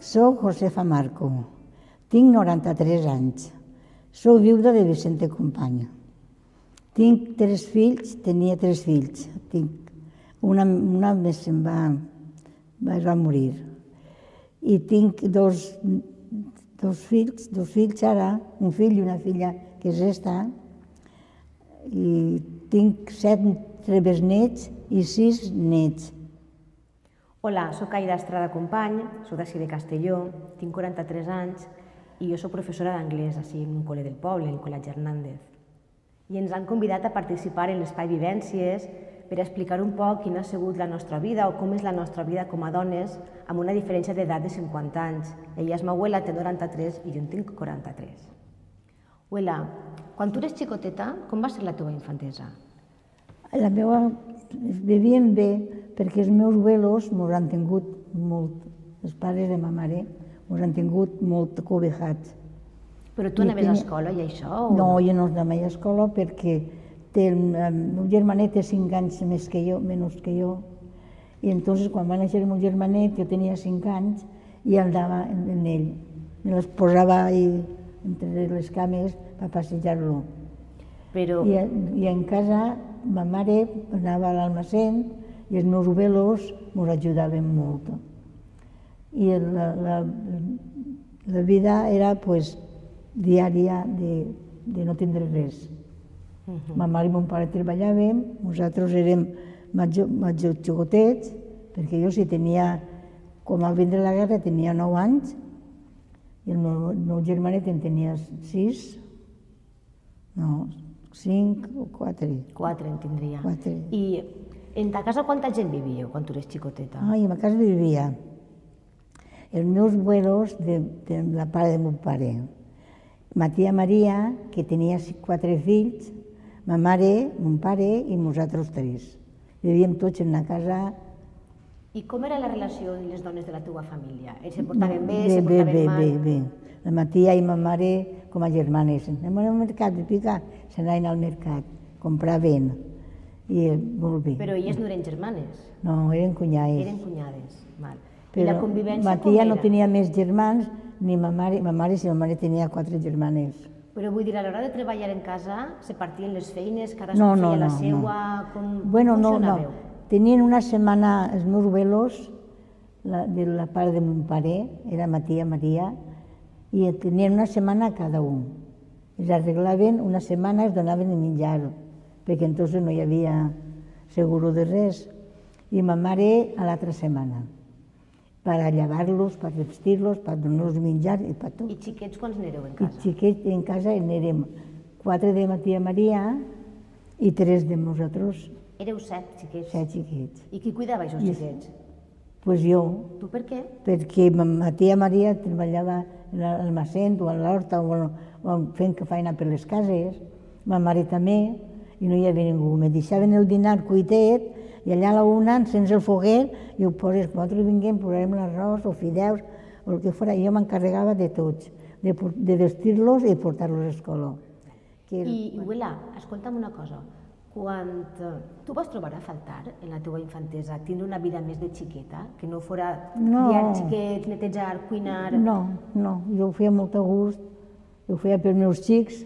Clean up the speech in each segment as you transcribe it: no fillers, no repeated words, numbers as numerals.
Soc Josefa Marco, tinc 93 anys, soc viuda de Vicente Company. Tinc 3 fills, tenia 3 fills, una més se'n va morir. I tinc dos fills ara, un fill i una filla que està, i tinc 7 besnets i 6 nets. Hola, soc Aida Estrada Company, soc d'ací de Castelló, tinc 43 anys i jo soc professora d'anglès així en un col·le del poble, el Col·legi Hernández. I ens han convidat a participar en l'Espai Vivències per explicar un poc quina ha sigut la nostra vida o com és la nostra vida com a dones amb una diferència d'edat de 50 anys. Ella és ma abuela, té 93 i jo en tinc 43. Abuela, quan tu eres xicoteta, com va ser la teva infantesa? La meva... Vivíem bé perquè els meus abuelos m'ho han tingut molt, els pares de ma mare m'ho han tingut molt cobejats. Però tu anaves a escola i això? No, jo no anava a escola perquè el meu germanet té 5 anys menys que jo, i entonces quan va néixer el meu germanet jo tenia 5 anys i andava amb ell. Me les posava entre les cames per passejar-lo. I en casa ma mare anava a l'almacén i els meus abuelos ens ajudaven molt. I la vida era diària de no tindre res. Ma mare i mon pare treballaven, nosaltres érem majors xicotets, perquè jo com al vindre la guerra tenia 9 anys i el meu germanet en tenia 6, no, 5 o 4. 4 en tindria. 4. I en ta casa quanta gent vivíeu quan tu eres xicoteta? Ai, a ma casa vivia els meus abuelos de la part de mon pare. Ma tia Maria, que tenia 4 fills, ma mare, mon pare i nosaltres 3. Vivíem tots en una casa... I com era la relació amb les dones de la teva família? Se portaven bé, se portaven mal? Bé. La ma tia i ma mare com a germanes. Anem al mercat, se n'anaven al mercat, compraven, i molt bé. Però elles no eren germanes? No, eren cunyades. Eren cunyades, val. I la convivència ma tia no tenia més germans, ni ma mare, si ma mare tenia 4 germanes. Però vull dir, a l'hora de treballar en casa, se partien les feines, cadascú feia la seua, com funcionàveu? Tenien una setmana, els meus abuelos, de la part de mon pare, era ma tia Maria, i tenien una setmana cada un. Els arreglaven una setmana, es donaven el menjar, perquè entonces no hi havia seguro de res. I ma mare a l'altra setmana, per a llevar-los, per vestir-los, per donar-los menjar i per tot. I xiquets quants n'éreu en casa? I xiquets en casa n'érem 4 de ma tia Maria i 3 de nosaltres. Éreu 7 xiquets? 7 xiquets. I qui cuidava aquests xiquets? Doncs jo. Tu per què? Perquè ma tia Maria treballava al almacén o a l'horta o fent feina per les cases, ma mare també, i no hi havia ningú. Me deixaven el dinar cuitet i allà a la una encens el foguer i ho poses, nosaltres vinguem, posarem l'arròs o fideus o el que fos. Jo m'encarregava de tots, de vestir-los i portar-los a l'escola. I, abuela, escolta'm una cosa. Quan tu vas trobar a faltar en la teva infantesa tindre una vida més de xiqueta, que no fora criar xiquets, netejar, cuinar... No, jo ho feia molt a gust, ho feia pels meus xics,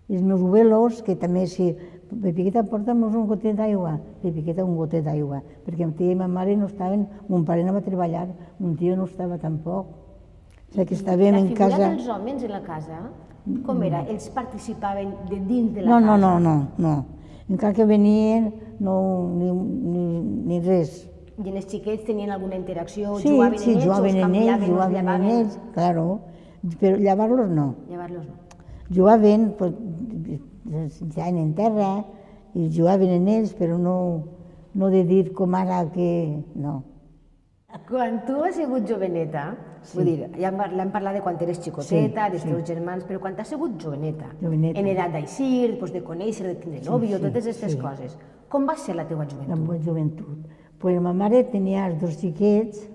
i els meus abuelos, que també si... Pepiqueta, porta'm un gotet d'aigua. Pepiqueta, un gotet d'aigua. Perquè ma tia i ma mare no estaven, mon pare anava a treballar, mon tio no estava tampoc. O sigui que estàvem en casa... La figura dels homes en la casa, com era? Ells participaven de dins de la casa? No. Encara que venien, ni res. I els xiquets tenien alguna interacció? Sí, jugaven en ells, claro. Però llevar-los no. Llevar-los no. Jugaven, s'ensejaven en terra i jugaven en ells, però no de dir com ara que... no. Quan tu has sigut joveneta, vull dir, ja hem parlat de quan eres xicoteta, dels teus germans, però quan has sigut joveneta, en edat d'eixir, de conèixer, de tindre nòvio, totes aquestes coses, com va ser la teva joventut? La meva joventut. Pues ma mare tenia els 2 xiquets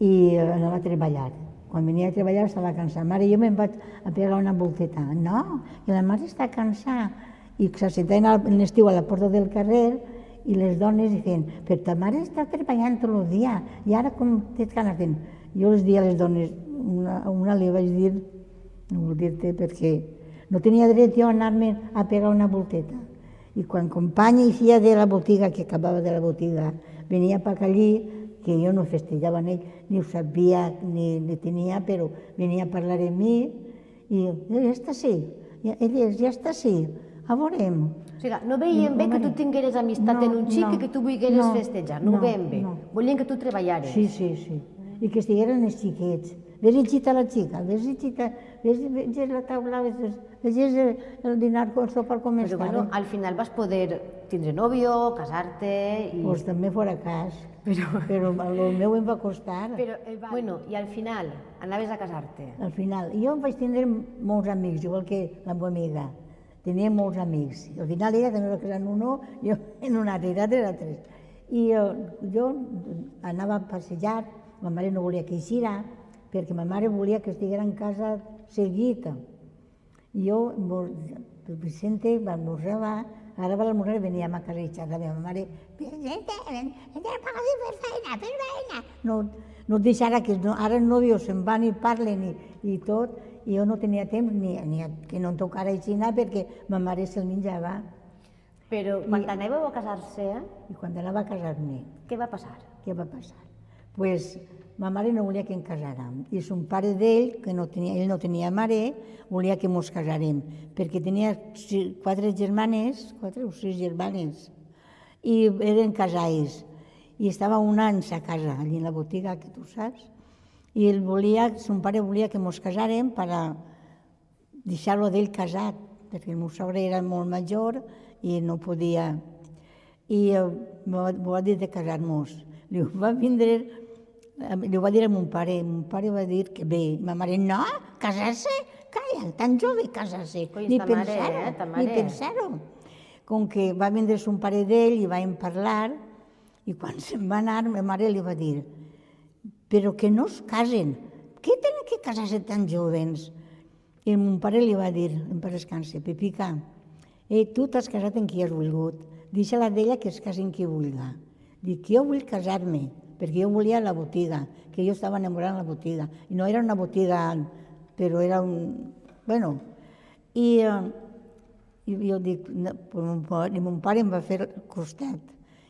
i anava a treballar. Quan venia a treballar estava cansada. Mare, jo me'n vaig a pegar una volteta. No, que la mare està cansada. I s'assentaven en l'estiu a la porta del carrer i les dones diuen, però ta mare està treballant tot el dia i ara com tens ganes de... Jo els dia a les dones, a una li vaig dir, no vull dir-te perquè no tenia dret jo a anar-me a pegar una volteta. I quan companya eixia de la botiga, que acabava de la botiga, venia per allí, que jo no festejava amb ell, ni ho sabia, ni tenia, però venia a parlar amb mi, i ja està sí, ja està sí, a veurem. O sigui, no veiem bé que tu tingueres amistat en un xic i que tu volgueres festejar, no ho veiem bé. Volien que tu treballares. Sí. I que estigueren els xiquets. Ves a la xica, ves la taula, ves el dinar, el sopar com Però bueno, al final vas poder tindre nòvio, casar-te i... Doncs també fora cas, però el meu em va costar. Bueno, i al final anaves a casar-te? Al final, jo em vaig tindre molts amics, igual que la meva amiga. Tenia molts amics. Al final ella també va casar en uno, jo en un altre, i l'altre en altres. I jo anava a passejar, ma mare no volia que eixira, perquè ma mare volia que estiguera en casa seguida. I jo, Vicente, m'almorzava, ara va l'almorzar i veníem a casa i xerrava. Ma mare, Vicente, per feina. No et deixara que ara els nòvios se'n van i parlen i tot, i jo no tenia temps ni que no em tocara aixina perquè ma mare se'l menjava. Però quan anàveu a casar-se, I quan anava a casar-me, què va passar? què va passar? Pues ma mare no volia que em casàrem i son pare d'ell, que ell no tenia mare, volia que mos casàrem, perquè tenia 4 germanes, 4 o 6 germanes, i eren casais. I estava un any a casa, allà en la botiga, que tu saps, i son pare volia que mos casàrem per deixar-lo d'ell casat, perquè el meu sogre era molt major i no podia. I m'ho va dir de casar-nos. Li ho va dir a mon pare va dir que bé. Ma mare, no, casar-se? Calla, tan jove casar-se. Ni pensar-ho. Com que va vindre son pare d'ell i vam parlar, i quan se'n va anar, ma mare li va dir, però que no es casen, què tenen que casar-se tan jovens? I mon pare li va dir, en pare descanse, Pepica, tu t'has casat amb qui has volgut, deixa-la d'ella que es casi amb qui vulga. Dic, jo vull casar-me, perquè jo volia la botiga, que jo estava enamorada de la botiga. I no era una botiga, però era un... Bueno, i jo dic, i mon pare em va fer al costat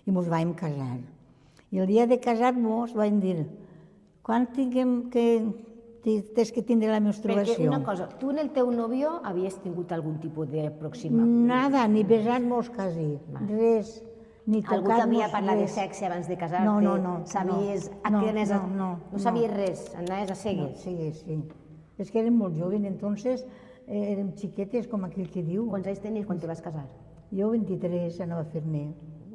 i ens vam casar. I el dia de casar-nos vam dir, quan tinguem tens que tindre la menstruació? Perquè una cosa, tu en el teu nòvio havies tingut algun tipus d'aproximació? Nada, ni besar-nos quasi, res. Algú t'havia parlat de sexe abans de casar-te? No. Sabies a què anaves a... No sabies res, anaves a cegues? Sí. És que érem molt joves, entonces érem xiquetes, com aquell que diu. Quants anys tenies quan te vas casar? Jo 23 anava a fer-ne.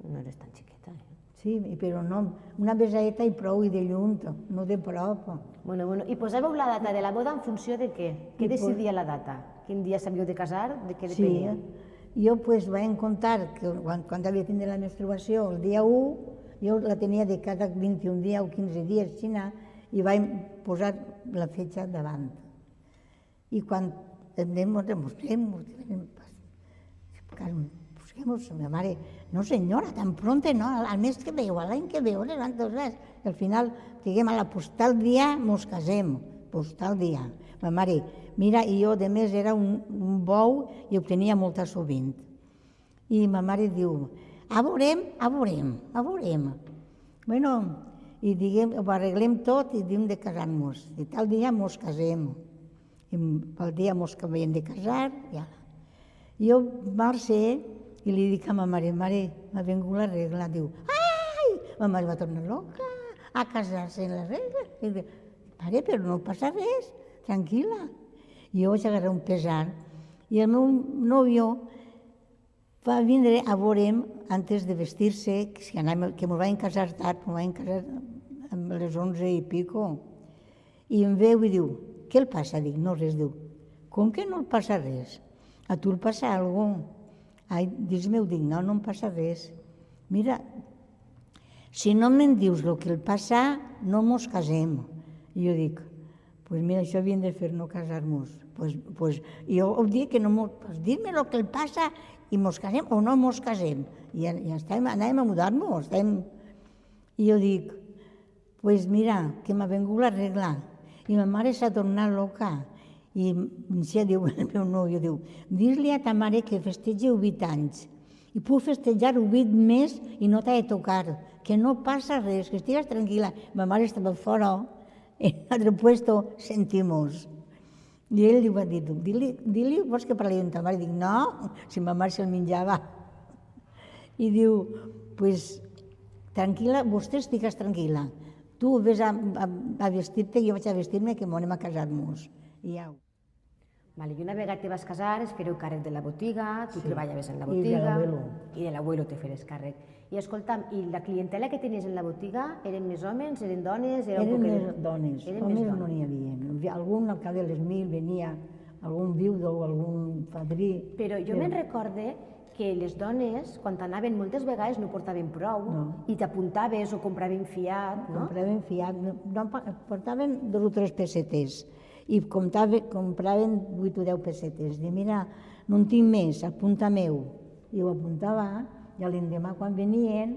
No eres tan xiqueta, Sí, però no, una besaeta i prou, i de lluny, no de prop. Bueno, i posàveu la data de la boda en funció de què? Què decidia la data? Quin dia s'havíeu de casar? De què depenia? Sí, jo vaig contar que quan havia tindre la menstruació, el dia 1, jo la tenia de cada 21 dies o 15 dies, Xina, i vaig posar la fetge davant. I quan busquemos, mi mare, no senyora, tan pronto, no, al mes que ve, o a l'any que ve, o res. Al final, diguem, a la postal dia mos casem, postal dia. Ma mare, mira, i jo, de més, era un bou i ho tenia molt sovint. I ma mare diu, a veurem. Bueno, i diguem, ho arreglem tot i diem de casar-nos. I tal dia mos casem. I pel dia mos havien de casar, ja. Jo marxé i li dic a ma mare, m'ha vingut la regla. Diu, ai, ma mare va tornar loca a casar-se en la regla. I dic, mare, però no passa res, tranquil·la. I jo vaig agarrar un pesar i el meu nòvio va vindre a veure'm antes de vestir-se, que ens vam casar tard, ens vam casar a les 11 i pico. I em veu i diu, què el passa? Dic, no res. Diu, com que no el passa res? A tu el passa alguna cosa? Ai, dins meu, dic, no em passa res. Mira, si no me'n dius el que el passa, no mos casem. I jo dic, pues mira, això havien de fer, no casar-nos. Pues jo ho dic que no mos... Dir-me el que el passa i mos casem o no mos casem. I ja anàvem a mudar-nos. I jo dic, Pues mira, que m'ha vingut a arreglar. I ma mare s'ha tornat loca. I ja diu, el meu nòvio diu, dis-li a ta mare que festegi 8 anys. I puc festejar 8 més i no t'ha de tocar, que no passa res, que estigues tranquil·la. Ma mare estava fora, en l'altre puesto, sentimos. I ell li va dir, di-li, vols que parli amb ta mare? Dic, no, si ma mare se'l menjava. I diu, pues, tranquil·la, vostè estigues tranquil·la. Tu ves a vestir-te, jo vaig a vestir-me, que m'anem a casar-nos. I au. Vale, i una vegada te vas casar, es fareu càrrec de la botiga, tu treballaves en la I de botiga... l'abuelo. I de l'abuelo te feres càrrec. I escolta'm, i la clientela que tenies en la botiga eren més homes, eren dones? Eren més dones, homes no n'hi havia. Algun al cap de les 1000 venia, algun viudo o algun padrí. Però jo me'n recorde que les dones, quan anaven moltes vegades, no portaven prou i t'apuntaves o compraven fiat, no? Compraven fiat, portaven 2 o 3 pessetes i compraven 8 o 10 pessetes. Dic, mira, no en tinc més, apunta-meu. I ho apuntava i l'endemà quan venien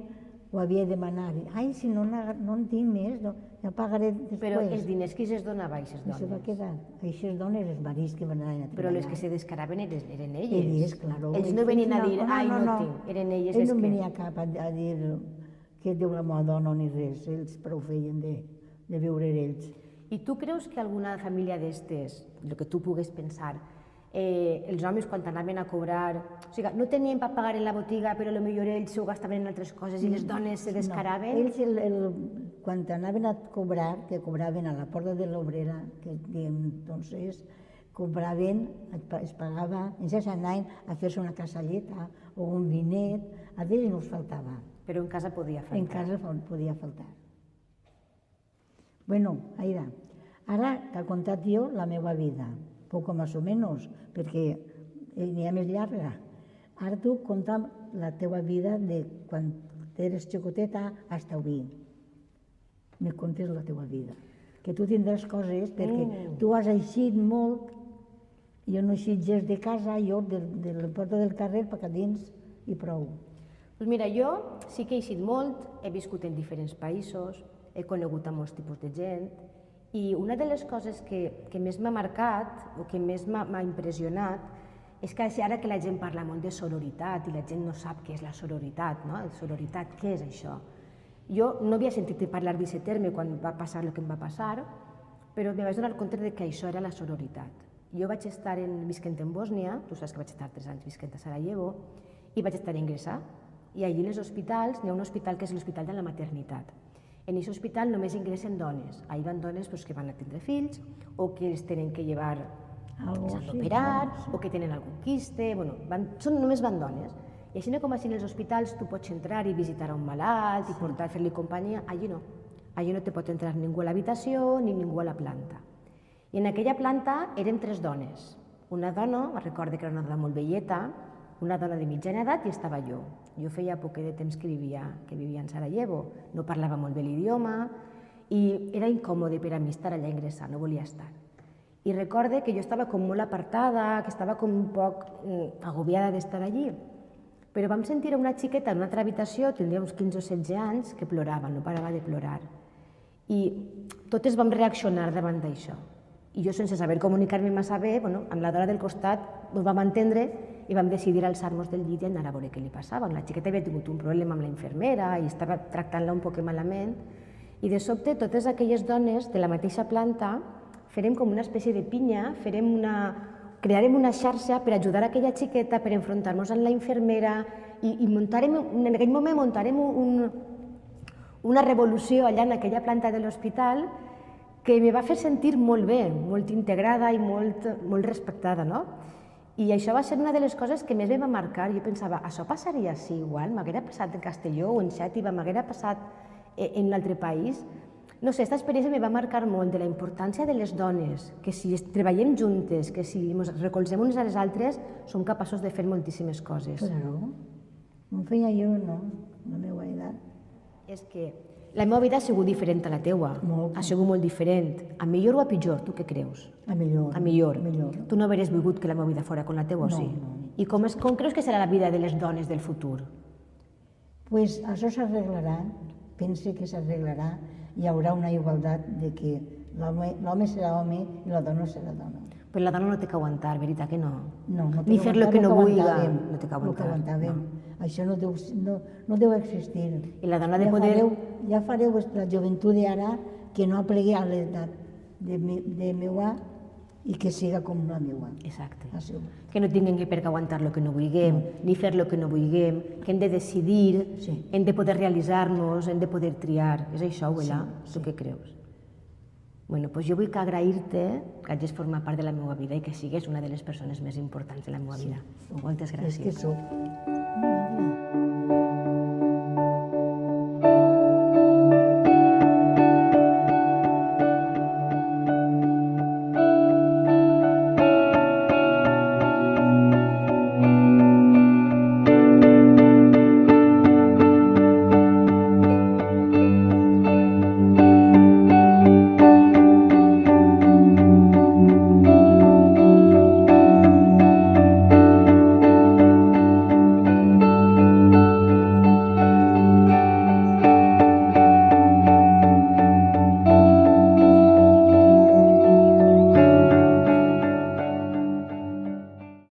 ho havia de demanar. Ai, si no en tinc més, ja pagaré després. Però els diners qui es donava a aquestes dones? I se va quedar. Aquestes dones, els marits que van anar a treballar. Però les que se descaraven eren elles. Elles, claro. Ells no venien a dir, ai, no tinc. Eren elles les que... Ells no venia cap a dir que Déu la meva dona ni res. Ells prou feien de viure ells. I tu creus que alguna família d'estes, el que tu pugues pensar, els homes quan anaven a cobrar, o sigui, no tenien per pagar en la botiga, però potser ells s'ho gastaven en altres coses i les dones se descaraven? No, ells quan anaven a cobrar, que cobraven a la porta de l'obrera, que diem, entonces, cobraven, es pagava, ells anaven a fer-se una casalleta o un vinet, a ells no els faltava. Però en casa podia faltar. En casa podia faltar. Bueno, Aida, ara t'he contat jo la meva vida, poco más o menos, perquè n'hi ha més llarga. Ara tu conta'm la teva vida de quan eres xicoteta fins avui. Me contes la teva vida. Que tu tindràs coses, perquè tu has eixit molt, jo no he eixit gens de casa, jo de la porta del carrer per a dins i prou. Doncs mira, jo sí que he eixit molt, he viscut en diferents països, he conegut a molts tipus de gent, i una de les coses que més m'ha marcat o que més m'ha impressionat és que ara que la gent parla molt de sororitat i la gent no sap què és la sororitat, no? Sororitat, què és això? Jo no havia sentit parlar d'aquest terme quan va passar el que em va passar, però em vaig donar compte que això era la sororitat. Jo vaig estar visquent en Bòsnia, tu saps que vaig estar 3 anys visquent a Sarajevo, i vaig estar ingressat. I allí als hospitals n'hi ha un hospital que és l'Hospital de la Maternitat. En aquest hospital només ingressen dones. Ahí van dones que van a tindre fills o que els tenen que llevar, s'han d'operar, o que tenen algun quiste, només van dones. I així com així en els hospitals tu pots entrar i visitar a un malalt i fer-li companyia, allí no. Allí no te pot entrar ningú a l'habitació ni ningú a la planta. I en aquella planta érem 3 dones. Una dona, me'n recordo que era una dona molt velleta, una dona de mitjana edat i estava jo. Jo feia poc de temps que vivia en Sarajevo, no parlava molt bé l'idioma i era incòmode per a mi estar allà ingressant, no volia estar. I recorde que jo estava com molt apartada, que estava com un poc agobiada d'estar allí. Però vam sentir una xiqueta en una altra habitació, tindria uns 15 o 16 anys, que plorava, no parava de plorar. I totes vam reaccionar davant d'això. I jo, sense saber comunicar-me massa bé, amb la dona del costat ens vam entendre i vam decidir alçar-nos del llit i anar a veure què li passava. La xiqueta havia tingut un problema amb la infermera i estava tractant-la un poc malament. I de sobte totes aquelles dones de la mateixa planta farem com una espècie de pinya, crearem una xarxa per ajudar aquella xiqueta, per enfrontar-nos amb la infermera i en aquell moment muntarem una revolució allà en aquella planta de l'hospital que me va fer sentir molt bé, molt integrada i molt respectada, no? I això va ser una de les coses que més em va marcar. Jo pensava, això passaria així igual? M'haguera passat en Castelló o en Xàtiva? M'haguera passat en un altre país? No sé, aquesta experiència me va marcar molt de la importància de les dones, que si treballem juntes, que si ens recolzem unes a les altres, som capaços de fer moltíssimes coses. Claro, no ho feia jo, no, la meva edat. És que la meva vida ha sigut diferent a la teua, ha sigut molt diferent. A millor o a pitjor, tu què creus? A millor. A millor. Tu no hauries volgut que la meva vida fora com la teua, o sí? No. I com creus que serà la vida de les dones del futur? Pues això s'arreglarà, pense que s'arreglarà hi haurà una igualtat de que l'home serà home i la dona serà dona. Però la dona no té que aguantar, veritat que no? No, no té Ni que fer lo aguantar que no vulgui, aguantàvem, no té que el que aguantar. aguantàvem. Això no deu existir. I la dona ha de poder... Ja fareu la joventut d'ara que no aplegui a l'edat de meua i que siga com la meua. Exacte. Això. Que no tinguem que per què aguantar lo que no vulguem, ni fer lo que no vulguem, que hem de decidir, Sí. hem de poder realitzar-nos, hem de poder triar. És això, Uela? Sí, Tu què creus? Bueno, doncs jo vull que agrair-te que hagis format part de la meva vida i que sigues una de les persones més importants de la meva vida. Moltes gràcies. És que sóc.